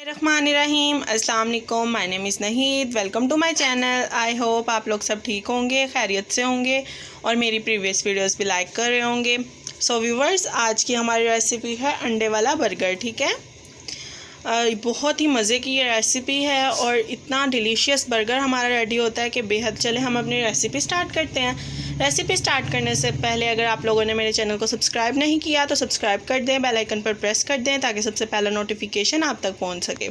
रहमानिर्रहीम अस्सलाम वालेकुम, my name is Nahid. Welcome to my channel. I hope आप लोग सब ठीक होंगे, खैरियत से होंगे और मेरी प्रीवियस वीडियोस भी लाइक कर रहे होंगे। सो व्यूवर्स, आज की हमारी रेसिपी है अंडे वाला बर्गर। ठीक है, बहुत ही मज़े की ये रेसिपी है और इतना डिलीशियस बर्गर हमारा रेडी होता है कि बेहद। चले हम अपनी रेसिपी स्टार्ट करते हैं। रेसिपी स्टार्ट करने से पहले अगर आप लोगों ने मेरे चैनल को सब्सक्राइब नहीं किया तो सब्सक्राइब कर दें, बेल आइकन पर प्रेस कर दें ताकि सबसे पहला नोटिफिकेशन आप तक पहुंच सके।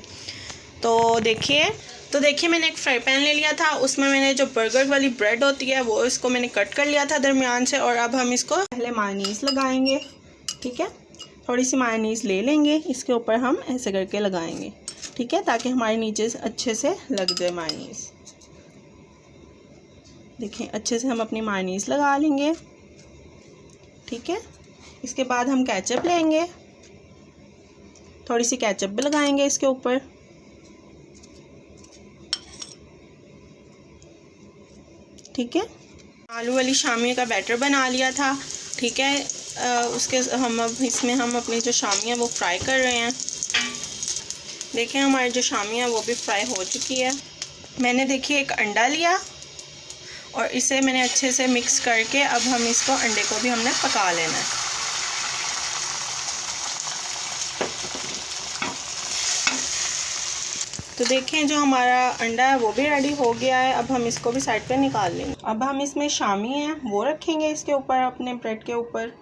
तो देखिए मैंने एक फ्राई पैन ले लिया था, उसमें मैंने जो बर्गर वाली ब्रेड होती है वो इसको मैंने कट कर लिया था दरमियान से। और अब हम इसको पहले मायोनीज़ लगाएंगे। ठीक है, थोड़ी सी मायोनीज़ ले लेंगे, इसके ऊपर हम ऐसे करके लगाएंगे। ठीक है, ताकि हमारे नीचे अच्छे से लग जाए मायोनीज़। देखिए अच्छे से हम अपनी मायोनीज़ लगा लेंगे। ठीक है, इसके बाद हम केचप लेंगे, थोड़ी सी केचप भी लगाएंगे इसके ऊपर। ठीक है, आलू वाली शामिया का बैटर बना लिया था। ठीक है, उसके हम अब इसमें हम अपनी जो शामिया वो फ्राई कर रहे हैं। देखें हमारी जो शामिया वो भी फ्राई हो चुकी है। मैंने देखिए एक अंडा लिया और इसे मैंने अच्छे से मिक्स करके अब हम इसको अंडे को भी हमने पका लेना है। तो देखें जो हमारा अंडा है वो भी रेडी हो गया है। अब हम इसको भी साइड पे निकाल लेंगे। अब हम इसमें शामी है वो रखेंगे इसके ऊपर, अपने ब्रेड के ऊपर।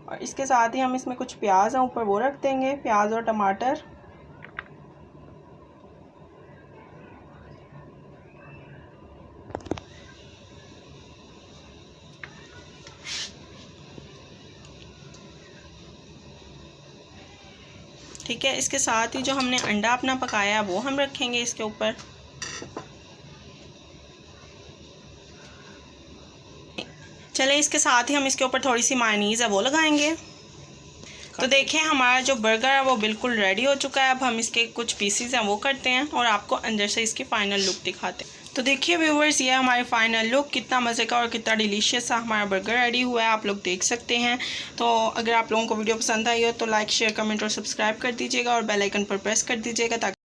और इसके साथ ही हम इसमें कुछ प्याज है ऊपर वो रख देंगे, प्याज और टमाटर। ठीक है, इसके साथ ही जो हमने अंडा अपना पकाया वो हम रखेंगे इसके ऊपर। चले इसके साथ ही हम इसके ऊपर थोड़ी सी मायोनीज़ है वो लगाएंगे। तो देखें हमारा जो बर्गर है वो बिल्कुल रेडी हो चुका है। अब हम इसके कुछ पीसीज हैं वो करते हैं और आपको अंदर से इसकी फ़ाइनल लुक दिखाते हैं। तो देखिए व्यूवर्स, ये हमारी फ़ाइनल लुक, कितना मज़े का और कितना डिलीशियस सा हमारा बर्गर रेडी हुआ है, आप लोग देख सकते हैं। तो अगर आप लोगों को वीडियो पसंद आई हो तो लाइक, शेयर, कमेंट और सब्सक्राइब कर दीजिएगा और बेल आइकन पर प्रेस कर दीजिएगा ताकि